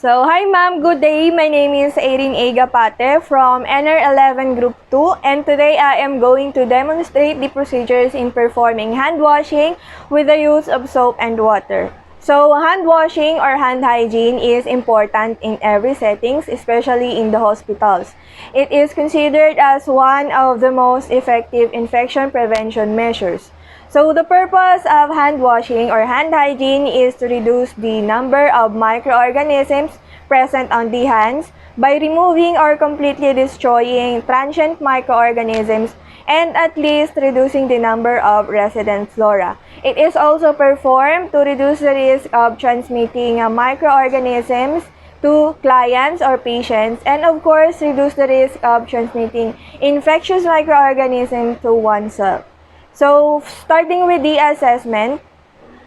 Hi ma'am, good day. My name is Erin A. Gapate from NR11 Group 2, and today I am going to demonstrate the procedures in performing hand washing with the use of soap and water. So hand washing or hand hygiene is important in every settings, especially in the hospitals. It is considered as one of the most effective infection prevention measures. So the purpose of hand washing or hand hygiene is to reduce the number of microorganisms present on the hands by removing or completely destroying transient microorganisms and at least reducing the number of resident flora. It is also performed to reduce the risk of transmitting microorganisms to clients or patients, and of course reduce the risk of transmitting infectious microorganisms to oneself. So, starting with the assessment,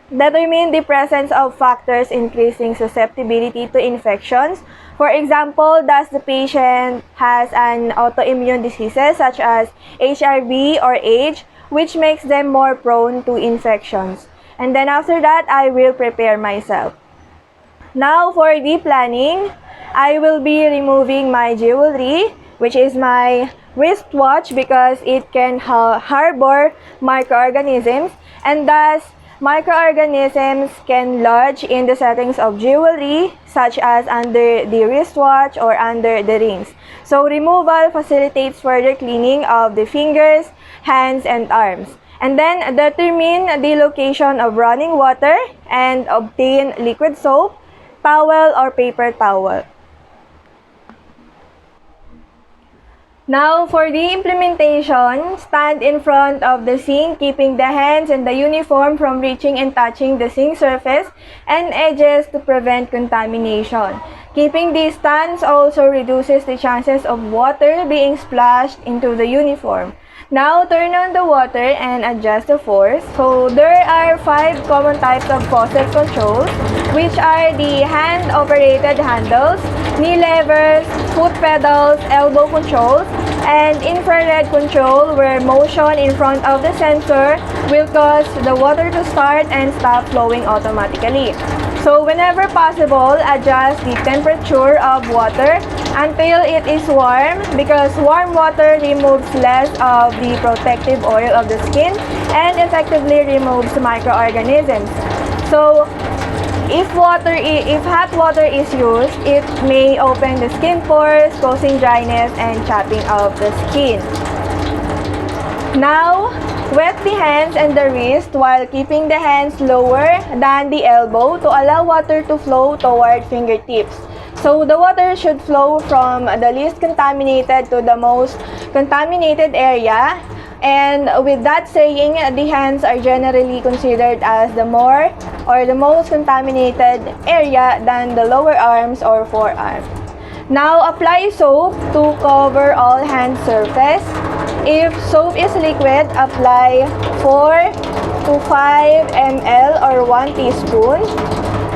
determine the presence of factors increasing susceptibility to infections. For example, does the patient has an autoimmune diseases such as HIV or age, which makes them more prone to infections. And then after that, I will prepare myself. Now for the planning, I will be removing my jewelry, which is my wristwatch, because it can harbor microorganisms, and thus microorganisms can lodge in the settings of jewelry such as under the wristwatch or under the rings. So removal facilitates further cleaning of the fingers, hands, and arms. And then determine the location of running water and obtain liquid soap, towel, or paper towel. Now, for the implementation, stand in front of the sink, keeping the hands and the uniform from reaching and touching the sink surface and edges to prevent contamination. Keeping this stance also reduces the chances of water being splashed into the uniform. Now, turn on the water and adjust the force. So, there are 5 common types of faucet controls, which are the hand-operated handles, knee levers, foot pedals, elbow controls, and infrared control, where motion in front of the sensor will cause the water to start and stop flowing automatically. So whenever possible, adjust the temperature of water until it is warm, because warm water removes less of the protective oil of the skin and effectively removes microorganisms. So if hot water is used, it may open the skin pores, causing dryness and chapping of the skin. Now, wet the hands and the wrist while keeping the hands lower than the elbow to allow water to flow toward fingertips. So the water should flow from the least contaminated to the most contaminated area. And with that saying, the hands are generally considered as the more or the most contaminated area than the lower arms or forearm. Now apply soap to cover all hand surface. If soap is liquid, apply 4 to 5 ml or 1 teaspoon.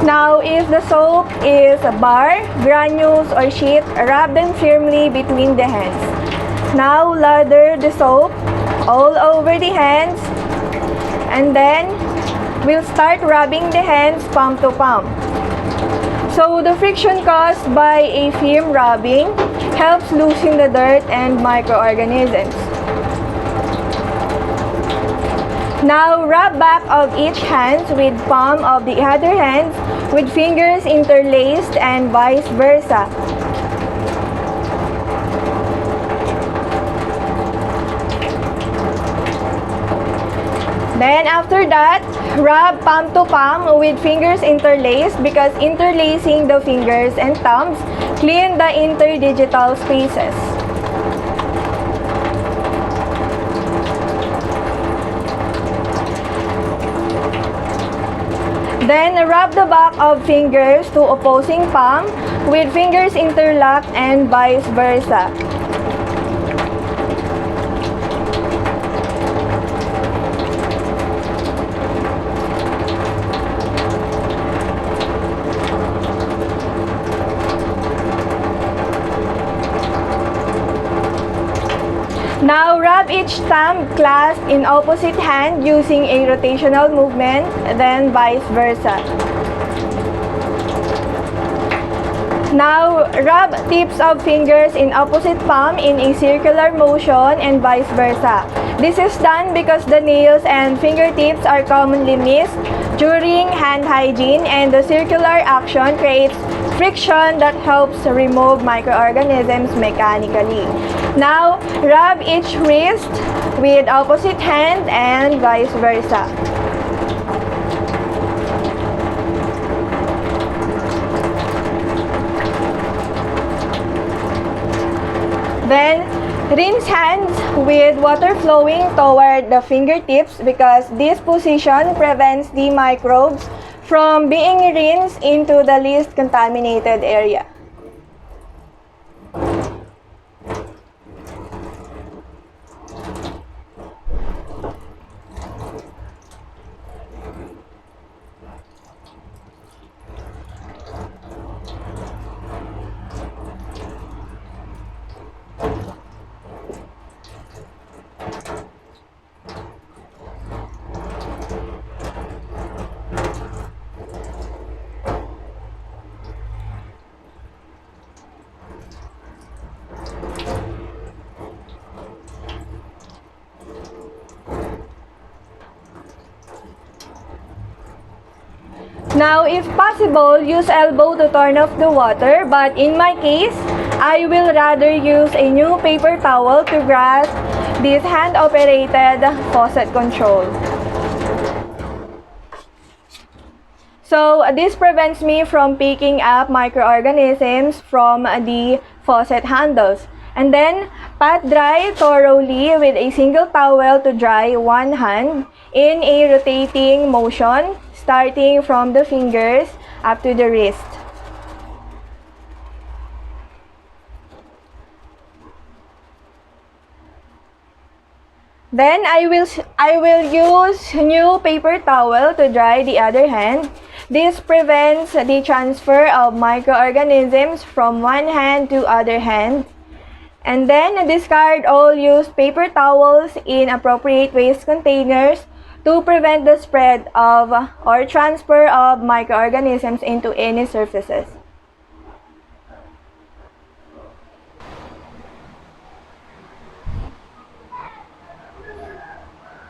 Now, if the soap is a bar, granules, or sheet, rub them firmly between the hands. Now, lather the soap all over the hands, and then we'll start rubbing the hands palm to palm. So the friction caused by a firm rubbing helps loosen the dirt and microorganisms. Now rub back of each hand with palm of the other hand with fingers interlaced and vice versa. Then after that, rub palm to palm with fingers interlaced, because interlacing the fingers and thumbs clean the interdigital spaces. Then rub the back of fingers to opposing palm with fingers interlocked and vice versa. Now rub each thumb clasped in opposite hand using a rotational movement, then vice versa. Now, rub tips of fingers in opposite palm in a circular motion and vice versa. This is done because the nails and fingertips are commonly missed during hand hygiene, and the circular action creates friction that helps remove microorganisms mechanically. Now, rub each wrist with opposite hand and vice versa. Then, rinse hands with water flowing toward the fingertips because this position prevents the microbes from being rinsed into the least contaminated area. Now, if possible, use elbow to turn off the water, but in my case, I will rather use a new paper towel to grasp this hand-operated faucet control. So, this prevents me from picking up microorganisms from the faucet handles. And then, pat dry thoroughly with a single towel to dry one hand in a rotating motion, starting from the fingers up to the wrist. Then I will use new paper towel to dry the other hand. This prevents the transfer of microorganisms from one hand to other hand. And then discard all used paper towels in appropriate waste containers to prevent the spread of or transfer of microorganisms into any surfaces.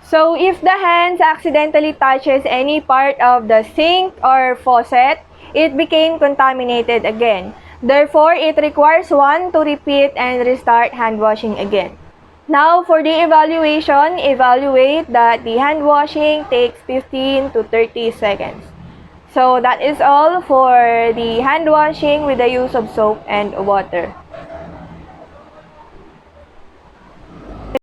So if the hands accidentally touches any part of the sink or faucet, it became contaminated again. Therefore, it requires one to repeat and restart hand washing again. Now, for the evaluation, evaluate that the hand washing takes 15 to 30 seconds. So that is all for the hand washing with the use of soap and water.